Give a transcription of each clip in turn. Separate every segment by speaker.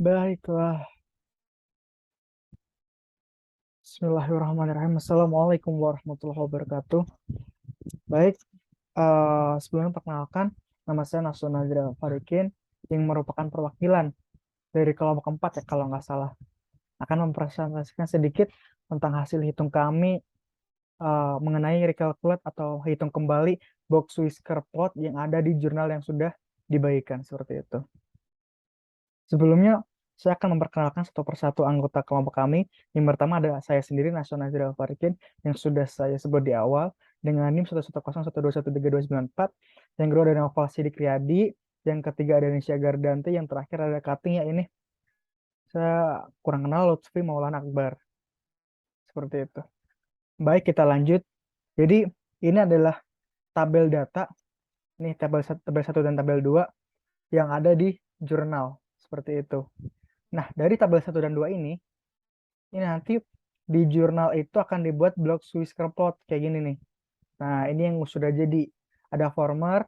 Speaker 1: Baiklah, Bismillahirrahmanirrahim. Assalamualaikum warahmatullahi wabarakatuh. Baik, sebelumnya perkenalkan, nama saya Nasrul Nazira Farikin yang merupakan perwakilan dari kelompok 4 ya kalau nggak salah. Akan mempresentasikan sedikit tentang hasil hitung kami mengenai recalculate atau hitung kembali box whisker plot yang ada di jurnal yang sudah dibagikan seperti itu. Sebelumnya, saya akan memperkenalkan satu persatu anggota kelompok kami. Yang pertama ada saya sendiri, Nasional Nazril Farikin, yang sudah saya sebut di awal, dengan NIM 11012132994. Yang kedua ada Noval Sidik Riyadi. Yang ketiga ada Nisha Gardanti. Yang terakhir ada Kating ya ini. Saya kurang kenal Lutfi Maulana Akbar. Seperti itu. Baik, kita lanjut. Jadi, ini adalah tabel data. Ini tabel 1 dan tabel 2 yang ada di jurnal. Seperti itu. Nah, dari tabel 1 dan 2 ini nanti di jurnal itu akan dibuat block whisker plot kayak gini nih. Nah, ini yang sudah jadi. Ada former,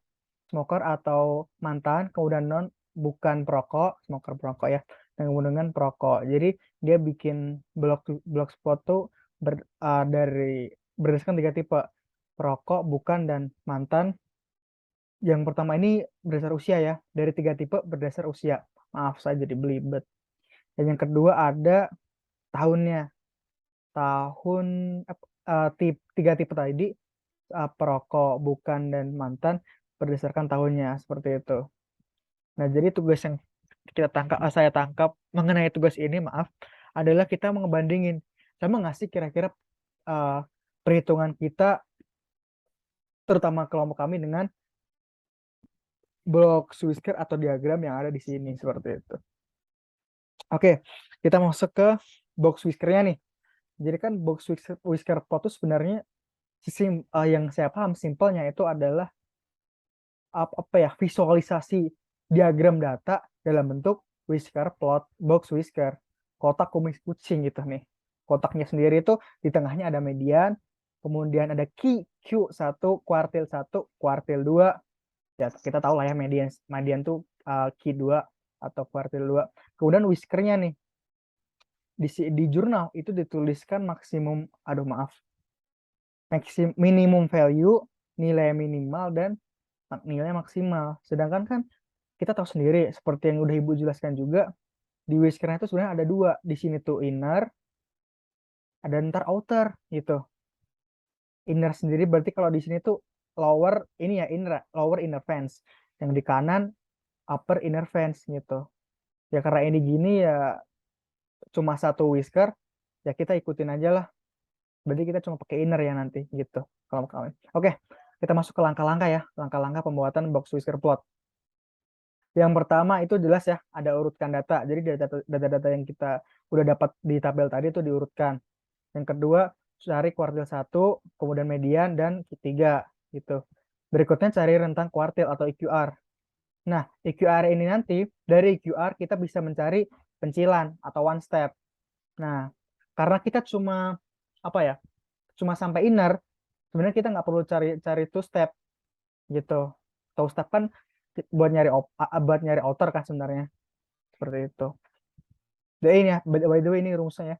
Speaker 1: smoker atau mantan, kemudian non, bukan perokok, smoker perokok ya, dan kemudian perokok. Jadi dia bikin block spot tuh dari berdasarkan 3 tipe. Perokok, bukan, dan mantan. Yang pertama ini berdasar usia ya, dari 3 tipe berdasar usia. Maaf saya jadi belibet. Dan yang kedua ada tahunnya. Tahun tiga tipe tadi perokok, bukan, dan mantan berdasarkan tahunnya seperti itu. Nah, jadi tugas yang saya tangkap mengenai tugas ini, maaf, adalah kita ngebandingin sama nggak sih kira-kira uh, perhitungan kita, terutama kelompok kami dengan blok Swisker atau diagram yang ada di sini seperti itu. Oke, kita masuk ke box whiskernya nih. Jadi kan box whisker plot itu sebenarnya yang saya paham simpelnya itu adalah apa ya, visualisasi diagram data dalam bentuk whisker plot, box whisker, kotak kumis kucing gitu nih. Kotaknya sendiri itu di tengahnya ada median, kemudian ada key Q1, kuartil 2. Ya, kita tahu lah ya median median tuh key 2 atau kuartil 2. Kemudian whiskernya nih di jurnal itu dituliskan maksimum, minimum value, nilai minimal, dan nilai maksimal. Sedangkan kan kita tahu sendiri seperti yang udah Ibu jelaskan juga, di whisker itu sebenarnya ada 2. Di sini tuh inner, ada ntar outer gitu. Inner sendiri berarti kalau di sini tuh lower ini ya, lower inner fence. Yang di kanan upper inner fence gitu. Ya karena ini gini ya, cuma satu whisker, ya kita ikutin aja lah. Berarti kita cuma pakai inner ya nanti gitu. Kalau kalian. Oke, kita masuk ke langkah-langkah ya. Langkah-langkah pembuatan box whisker plot. Yang pertama itu jelas ya, ada urutkan data. Jadi data-data yang kita udah dapat di tabel tadi itu diurutkan. Yang kedua, cari kuartil 1, kemudian median, dan ketiga gitu. Berikutnya cari rentang kuartil atau EQR. Nah, EQR ini nanti dari EQR kita bisa mencari pencilan atau one step. Nah, karena kita cuma apa ya? Cuma sampai inner, sebenarnya kita nggak perlu cari cari two step gitu. Two step kan buat nyari outer kan sebenarnya, seperti itu. Jadi ini ya, by the way ini rumusnya ya.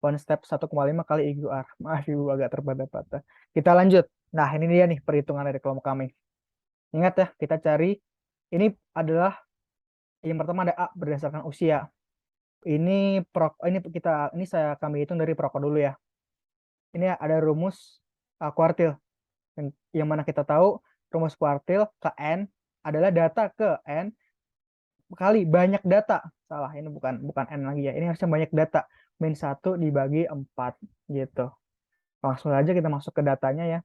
Speaker 1: One step 1,5 kali EQR. Maaf ibu agak terbata-bata. Kita lanjut. Nah, ini dia nih perhitungan dari kelompok kami. Ingat ya, kita cari ini adalah yang pertama ada A berdasarkan usia. Ini kami hitung dari perokok dulu ya. Ini ada rumus kuartil. Yang mana kita tahu rumus kuartil ke N adalah data ke N kali banyak data. Salah, ini bukan N lagi ya. Ini harusnya banyak data. Min 1 dibagi 4 gitu. Langsung aja kita masuk ke datanya ya.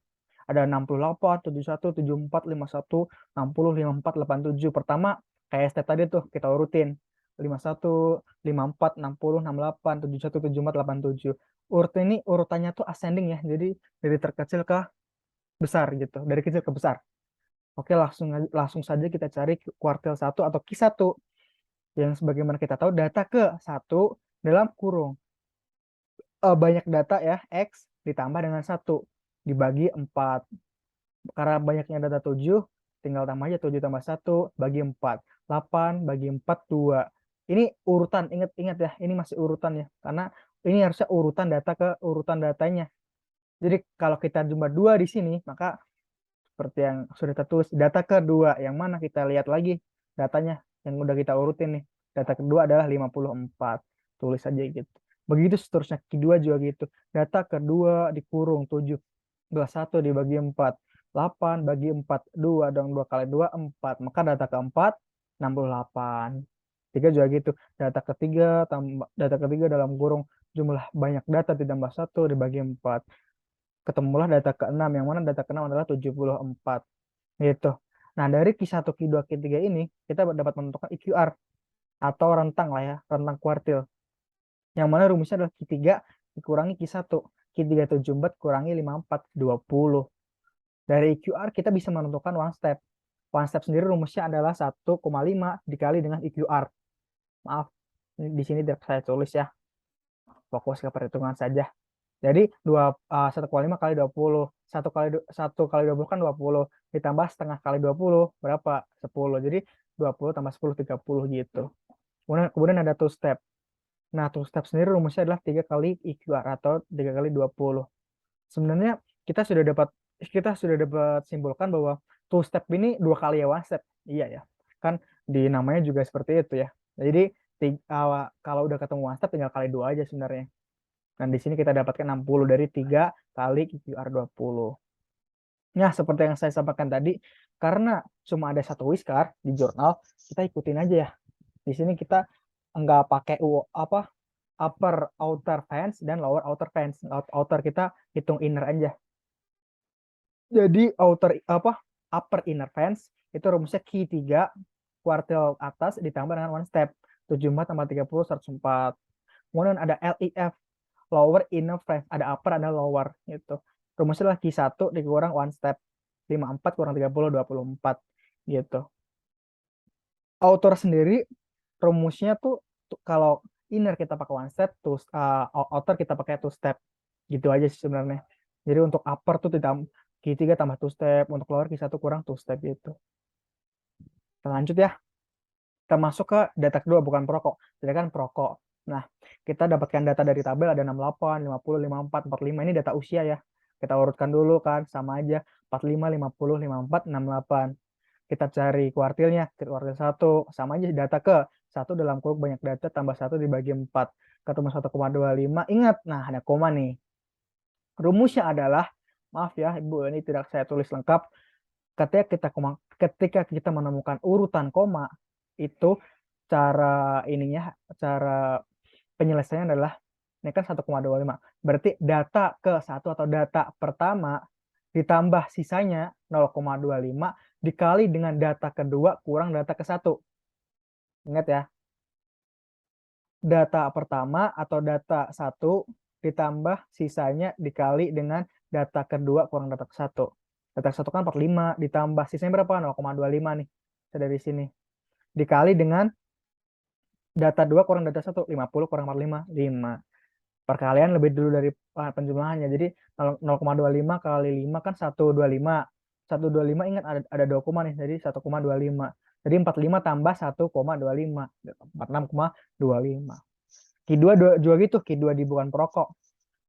Speaker 1: Ada 68, 71, 74, 51, 60, 54, 87. Pertama, kayak step tadi tuh kita urutin. 51, 54, 60, 68, 71, 74, 87. Urut ini urutannya tuh ascending ya. Jadi dari terkecil ke besar gitu. Dari kecil ke besar. Oke, langsung saja kita cari kuartil 1 atau Q1. Yang sebagaimana kita tahu data ke 1 dalam kurung banyak data ya, X ditambah dengan 1 dibagi 4. Karena banyaknya data 7, tinggal tambah aja 7 tambah 1 bagi 4. 8 bagi 4, 2. Ini urutan, ingat-ingat ya, ini masih urutan ya. Karena ini harusnya urutan data ke urutan datanya. Jadi kalau kita jumlah 2 di sini, maka seperti yang sudah tertulis, data kedua yang mana kita lihat lagi datanya yang udah kita urutin nih. Data kedua adalah 54. Tulis aja gitu. Begitu seterusnya, kedua juga gitu. Data kedua dikurung 7. 21 dibagi 4. 8 bagi 4. 2 dong, 2 kali 2, 4. Maka data keempat, 68. Tiga juga gitu. Data ketiga dalam kurung jumlah banyak data ditambah 1 dibagi 4. Ketemulah data ke-6, yang mana data ke-6 adalah 74. Gitu. Nah, dari Q1, Q2, Q3 ini, kita dapat menentukan EQR atau rentang lah ya, rentang kuartil. Yang mana rumusnya adalah Q3 dikurangi Q1. Q3 74 kurangi 54, 20. Dari EQR kita bisa menentukan one step. One step sendiri rumusnya adalah 1,5 dikali dengan EQR. Maaf, di sini tidak saya tulis ya. Fokus ke perhitungan saja. Jadi 1,5 kali 20. 1 kali 20 kan 20. Ditambah setengah kali 20 berapa? 10. Jadi 20 tambah 10, 30 gitu. Kemudian ada two step. Nah, two step sendiri rumusnya adalah 3 kali EQR atau 3 kali 20. Sebenarnya kita sudah dapat simpulkan bahwa two step ini 2 kali ya one step. Iya ya. Kan di namanya juga seperti itu ya. Jadi kalau udah ketemu one step tinggal kali 2 aja sebenarnya. Dan di sini kita dapatkan 60 dari 3 kali EQR 20. Nah, seperti yang saya sampaikan tadi, karena cuma ada satu whisper di jurnal, kita ikutin aja ya. Di sini kita nggak pakai upper outer fence dan lower outer fence. Outer kita hitung inner aja. Jadi upper inner fence itu rumusnya Q3 kuartil atas ditambah dengan one step. 74 tambah 30, 104. Kemudian ada LIF, lower inner fence. Ada upper, ada lower. Gitu. Rumusnya adalah Q1 dikurang one step. 54 kurang 30, 24. Gitu. Outer sendiri rumusnya tuh kalau inner kita pakai one step, outer kita pakai two step. Gitu aja sih sebenarnya. Jadi untuk upper tuh Q3 tambah two step, untuk lower Q1 kurang two step gitu. Kita lanjut ya. Kita masuk ke data kedua, bukan perokok. Jadi kan perokok. Nah, kita dapatkan data dari tabel ada 68, 50, 54, 45. Ini data usia ya. Kita urutkan dulu kan, sama aja. 45, 50, 54, 68. Kita cari kuartilnya, kuartil 1. Sama aja data ke 1 dalam kurung banyak data tambah 1 dibagi 4. Ketemu 1,25. Ingat, nah ada koma nih. Rumusnya adalah, maaf ya Ibu, ini tidak saya tulis lengkap. Ketika kita menemukan urutan koma, itu cara penyelesaiannya adalah, ini kan 1,25. Berarti data ke 1 atau data pertama ditambah sisanya 0,25 dikali dengan data kedua kurang data ke 1. Ingat ya. Data pertama atau data 1 ditambah sisanya dikali dengan data kedua kurang data ke 1. Data ke 1 kan 45 ditambah sisanya berapa? 0,25 nih. Dari sini. Dikali dengan data 2 kurang data 1, 50 kurang 45, 5. Perkalian lebih dulu dari penjumlahannya. Jadi 0,25 kali 5 kan 125. 125 ingat ada 2 koma nih. Jadi 1,25. Jadi 45 tambah 1,25. 46,25. Q2 juga gitu. Q2 di bukan perokok.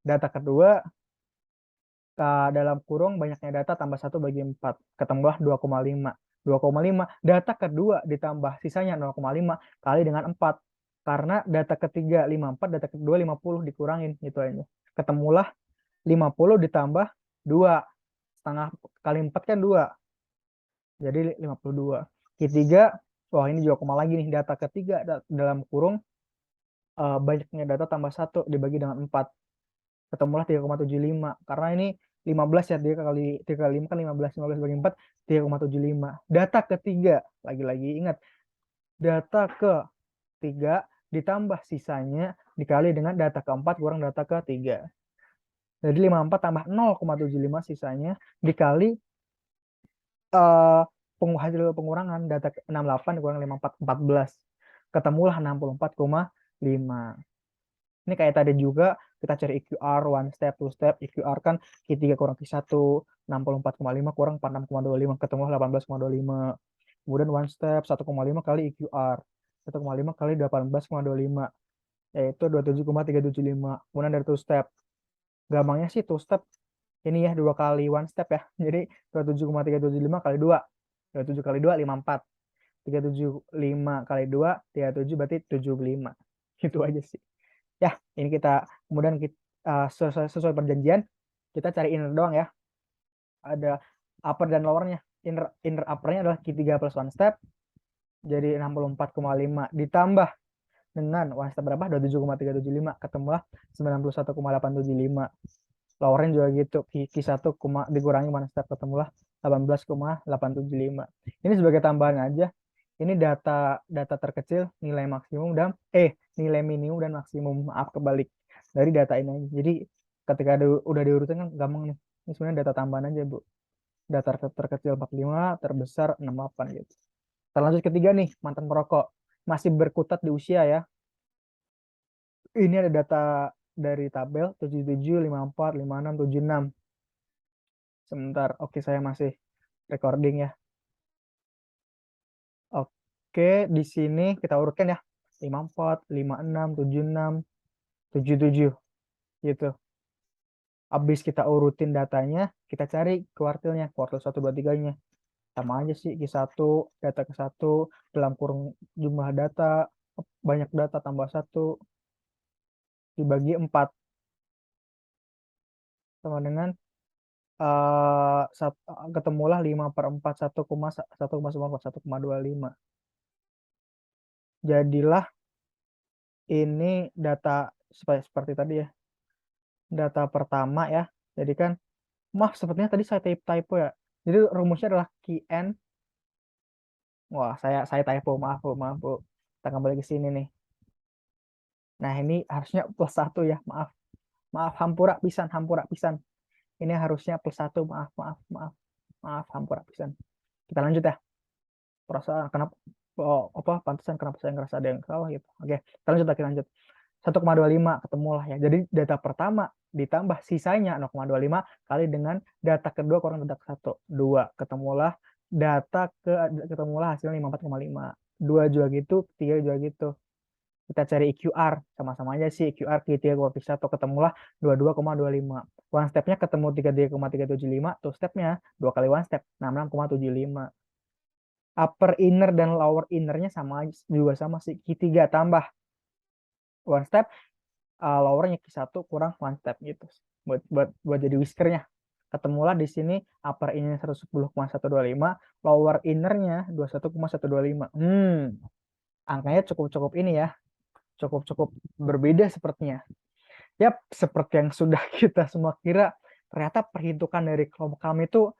Speaker 1: Data kedua dalam kurung banyaknya data tambah 1 bagi 4. Ketemulah 2,5. 2,5. Data kedua ditambah sisanya 0,5 kali dengan 4. Karena data ketiga 54, data kedua 50 dikurangin gitu aja. Ketemulah 50 ditambah 2. Setengah kali 4 kan 2. Jadi 52. Ketiga, wah ini juga koma lagi nih. Data ketiga dalam kurung banyaknya data tambah 1 dibagi dengan 4. Ketemulah 3,75. Karena ini 15 ya, 3 kali 5 kan 15. 15 bagi 4, 3,75. Data ketiga, lagi-lagi ingat. Data ketiga ditambah sisanya dikali dengan data keempat kurang data ketiga. Jadi 54 tambah 0,75 sisanya dikali hasil pengurangan data 68 dikurang 54, 14. Ketemulah 64,5. Ini kayak tadi juga kita cari EQR, one step, two step. EQR kan Q3 kurang Q1, 64,5 kurang 46,25, ketemu 18,25. Kemudian one step 1,5 kali EQR, 1,5 kali 18,25, yaitu 27,375. Kemudian dari two step, gampangnya sih two step ini ya 2 kali one step ya. Jadi 27,375 kali 2, 27 kali 2 54, 375 kali 2 37, berarti 75. Gitu aja sih ya. Ini kita kemudian sesuai perjanjian kita cari inner doang ya. Ada upper dan lowernya. Inner uppernya adalah Q3 plus one step, jadi 64,5 ditambah dengan one step berapa, 27,375, ketemulah 91,875. Lowernya juga gitu, Q1 dikurangi one step, ketemulah 18,875. Ini sebagai tambahan aja. Ini data terkecil, nilai maksimum dan nilai minimum dan maksimum, maaf kebalik, dari data ini aja. Jadi ketika udah diurutin kan gampang nih. Ini sebenarnya data tambahan aja, Bu. Data terkecil 45, terbesar 68 gitu. Kita lanjut ketiga nih, mantan perokok. Masih berkutat di usia ya. Ini ada data dari tabel 77, 54, 56, 76. Sebentar, oke, saya masih recording ya. Oke, di sini kita urutkan ya. 54, 56, 76, 77 gitu. Habis kita urutin datanya, kita cari kuartilnya, kuartil 1, 2, 3-nya. Sama aja sih, Q1, data ke 1, dalam kurung jumlah data, banyak data tambah 1, dibagi 4. Sama dengan ketemulah 5/4, 1,1,25. Jadilah ini data seperti tadi ya. Data pertama ya. Jadi kan, maaf sepertinya tadi saya typo ya. Jadi rumusnya adalah Qn. Wah, saya typo, maaf Bu, maaf Bu. Kita kembali ke sini nih. Nah, ini harusnya plus 1 ya, maaf. Maaf, hampura pisan. Ini harusnya plus 1, maaf, hampura pisan. Kita lanjut ya. Perasaan kenapa pantesan kenapa saya ngerasa ada yang salah gitu. Oke, kita lanjut. 1,25 ketemulah ya. Jadi data pertama ditambah sisanya 0,25 kali dengan data kedua kurang data ke-1, 2, ketemulah hasilnya 54,5. 2 juga gitu, 3 juga gitu. Kita cari EQR, sama-sama aja sih. EQR Q3 kurang Q1, ketemulah 22,25. One stepnya ketemu 33,375, two stepnya 2 kali one step 66,75. Upper inner dan lower innernya juga sama sih. Q3 tambah one step, lowernya Q1 kurang one step gitu. Buat jadi whiskernya. Ketemulah di sini upper innernya 110,125, lower innernya 21,125. Angkanya cukup ini ya. Cukup berbeda sepertinya. Yap, seperti yang sudah kita semua kira, ternyata perhitungan dari kelompok kami itu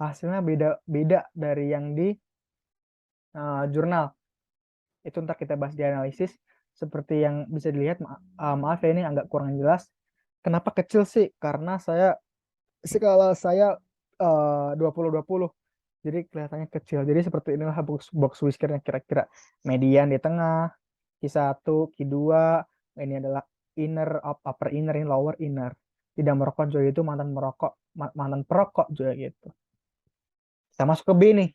Speaker 1: hasilnya beda dari yang di jurnal. Itu ntar kita bahas di analisis. Seperti yang bisa dilihat, maaf ya ini agak kurang jelas. Kenapa kecil sih? Karena skala saya 20-20. Jadi kelihatannya kecil. Jadi seperti inilah box whiskernya kira-kira. Median di tengah, Q1, Q2, ini adalah upper inner, ini lower inner. Tidak merokok juga itu mantan perokok juga gitu. Kita masuk ke B nih.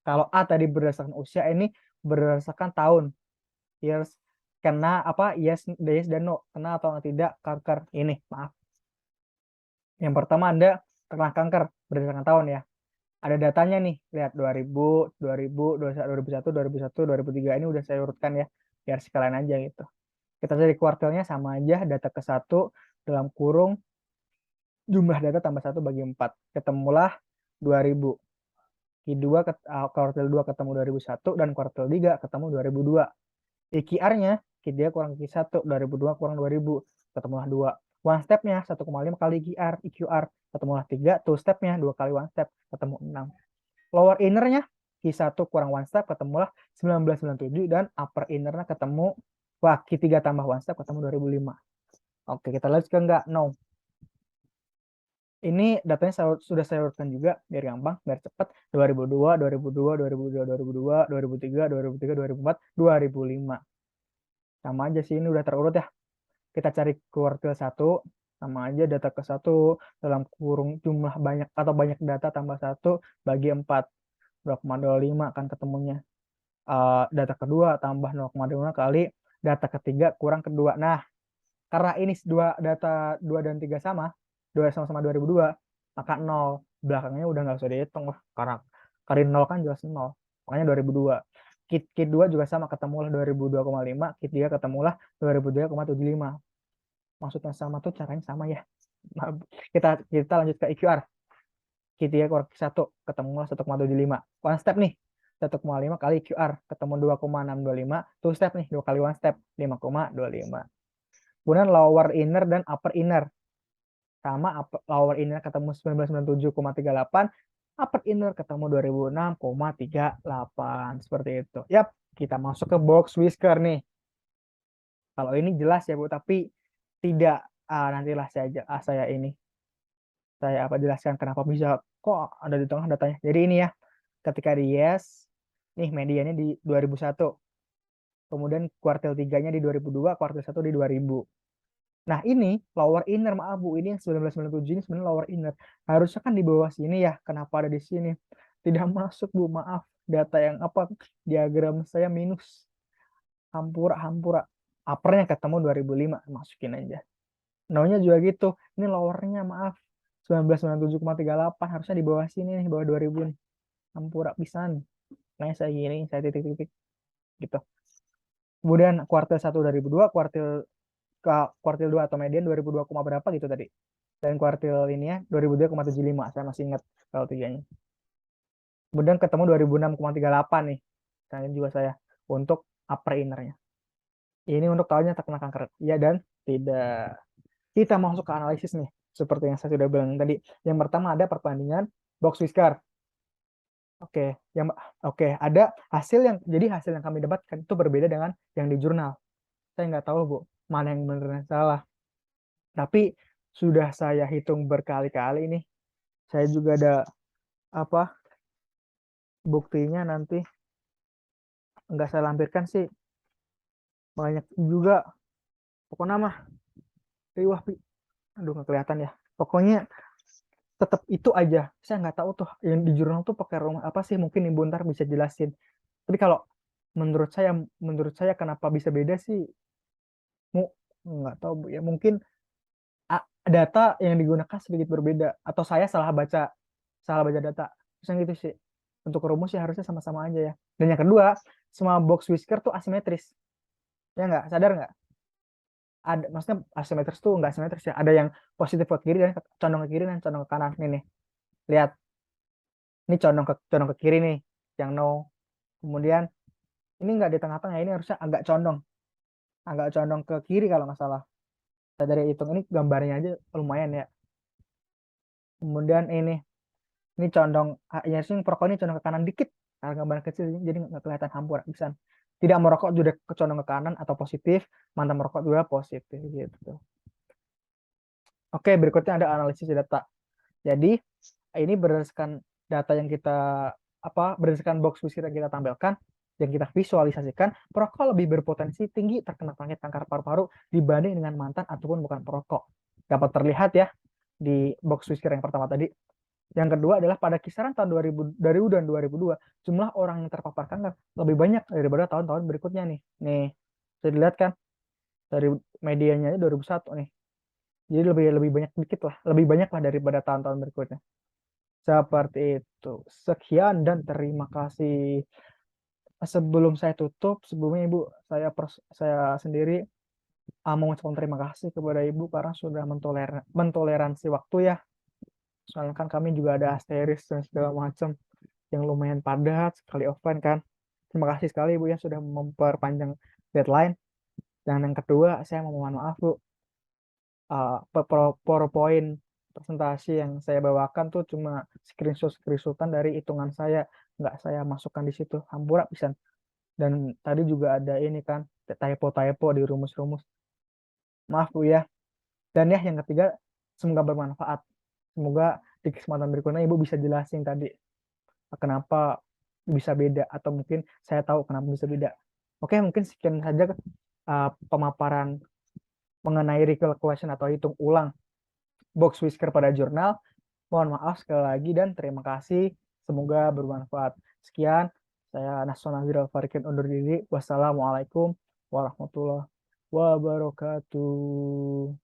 Speaker 1: Kalau A tadi berdasarkan usia, ini berdasarkan tahun. Years, kena apa? Yes dan no. Kena atau tidak kanker. Ini, maaf. Yang pertama Anda kena kanker berdasarkan tahun ya. Ada datanya nih, lihat 2000, 2001, 2003 ini udah saya urutkan ya, biar sekalian aja gitu. Kita cari kuartilnya sama aja, data ke 1 dalam kurung jumlah data tambah 1 bagi 4. Ketemulah 2000. Q2 kuartil 2 ketemu 2001 dan kuartil 3 ketemu 2002. EQR-nya Q3 kurang Q1, 2002 kurang 2000, ketemulah 2. One step-nya 1,5 kali EQR, ketemulah 3. Two step-nya 2 kali one step, ketemu 6. Lower inner-nya Q1 kurang one step, ketemulah 1997, dan upper inner-nya ketemu, Q3 tambah one step, ketemu 2005. Oke, kita lanjut ke enggak? No. Ini datanya sudah saya urutkan juga, biar gampang, biar cepat. 2002, 2002, 2002, 2002, 2003, 2003, 2004, 2005. Sama aja sih, ini udah terurut ya. Kita cari kuartil 1, sama aja data ke 1 dalam kurung jumlah banyak atau banyak data tambah 1 bagi 4. 2,25 kan ketemunya. Data kedua tambah 0,25 kali data ketiga kurang kedua. Nah, karena ini data 2 dan 3 sama, 2 sama-sama 2002, maka 0. Belakangnya udah nggak usah dihitung lah. Karena kali 0 kan jelas 0. Makanya 2002. Kit 2 juga sama, ketemulah 2002,5. Kit 3 ketemulah 2002,75. Maksudnya sama tuh caranya sama ya. Kita lanjut ke EQR. Kit 3 kurang Kit 1 ketemulah 1,75. One step nih. 1,5 kali EQR ketemu 2,625. Two step nih, 2 kali one step 5,25. Kemudian lower inner dan upper inner. Sama lower inner ketemu 1997,38, upper inner ketemu 2006,38. Seperti itu. Yap, kita masuk ke box whisker nih. Kalau ini jelas ya Bu, tapi tidak nantilah saya jelaskan kenapa bisa kok ada di tengah datanya. Jadi ini ya, ketika di yes, nih mediannya di 2001. Kemudian kuartil 3-nya di 2002, kuartil 1 di 2000. Nah, ini lower inner, maaf Bu, ini yang 1997 ini sebenarnya lower inner. Harusnya kan di bawah sini ya, kenapa ada di sini? Tidak masuk Bu, maaf. Data yang apa? Diagram saya minus. Hampura. Uppernya ketemu 2005, masukin aja. No-nya juga gitu. Ini lowernya maaf. 1997,38 harusnya di bawah sini nih, bawah 2000 nih. Hampura pisan. Nah, saya gini, saya titik-titik gitu. Kemudian kuartil 1 2002, kuartil 2 atau median 2002, berapa gitu tadi. Dan kuartil ini ya 2002,75, saya masih ingat kalau tiganya. Kemudian ketemu 2006,38 nih. Saya juga saya untuk upper innernya. Ini untuk tahunnya terkena kanker. Iya dan tidak. Kita masuk ke analisis nih. Seperti yang saya sudah bilang tadi. Yang pertama ada perbandingan box whisker. Oke, ada jadi hasil yang kami dapatkan itu berbeda dengan yang di jurnal. Saya nggak tahu Bu, mana yang benar dan salah. Tapi sudah saya hitung berkali-kali nih. Saya juga ada buktinya nanti. Nggak saya lampirkan sih. Banyak juga. Pokoknya mah, wah, aduh nggak kelihatan ya. Pokoknya tetap itu aja. Saya nggak tahu tuh yang di jurnal tuh pakai rumah apa sih, mungkin Ibu ntar bisa jelasin. Tapi kalau menurut saya kenapa bisa beda sih, nggak tahu Bu ya, mungkin data yang digunakan sedikit berbeda atau saya salah baca data. Terus yang gitu sih. Untuk rumus ya harusnya sama-sama aja ya. Dan yang kedua, semua box whisker tuh asimetris. Ya nggak? Sadar nggak? Ada, maksudnya asimetris tuh nggak asimetris ya. Ada yang positif ke kiri dan condong ke kiri dan condong ke kanan. Nih. Lihat. Ini condong ke kiri nih, yang no. Kemudian ini nggak di tengah-tengah, ini harusnya agak condong ke kiri kalau nggak salah. Saya dari hitung ini gambarnya aja lumayan ya. Kemudian ini condong, ya sih perokok ini condong ke kanan dikit. Nah, gambar kecil jadi nggak kelihatan hampur bisa. Tidak merokok juga condong ke kanan atau positif, mantan merokok juga positif gitu. Oke, berikutnya ada analisis data. Jadi ini berdasarkan data yang berdasarkan box whisker yang kita tampilkan, yang kita visualisasikan, perokok lebih berpotensi tinggi terkena penyakit kanker paru-paru dibanding dengan mantan ataupun bukan perokok. Dapat terlihat ya di box whisker yang pertama tadi. Yang kedua adalah pada kisaran tahun 2000 dan 2002, jumlah orang yang terpapar kanker lebih banyak daripada tahun-tahun berikutnya nih. Nih, bisa dilihat kan dari medianya 2001 nih. Jadi lebih banyak dikit lah, lebih banyak lah daripada tahun-tahun berikutnya. Seperti itu. Sekian dan terima kasih. Sebelum saya tutup, sebelumnya Ibu, saya sendiri mengucapkan terima kasih kepada Ibu karena sudah mentoleransi waktu ya. Soalnya kan kami juga ada asteris dan segala macam yang lumayan padat, sekali offline kan. Terima kasih sekali Ibu ya sudah memperpanjang deadline. Dan yang kedua, saya mau mohon maaf Bu, PowerPoint presentasi yang saya bawakan tuh cuma screenshotan dari hitungan saya, nggak saya masukkan di situ, hampura pisan. Dan tadi juga ada ini kan typo di rumus-rumus, maaf Bu ya. Dan ya yang ketiga, semoga bermanfaat, semoga di kesempatan berikutnya Ibu bisa jelasin tadi kenapa bisa beda, atau mungkin saya tahu kenapa bisa beda. Oke, mungkin sekian saja pemaparan mengenai recall question atau hitung ulang box whisker pada jurnal. Mohon maaf sekali lagi dan terima kasih. Semoga bermanfaat. Sekian, saya Nasona Farikin undur diri. Wassalamualaikum warahmatullahi wabarakatuh.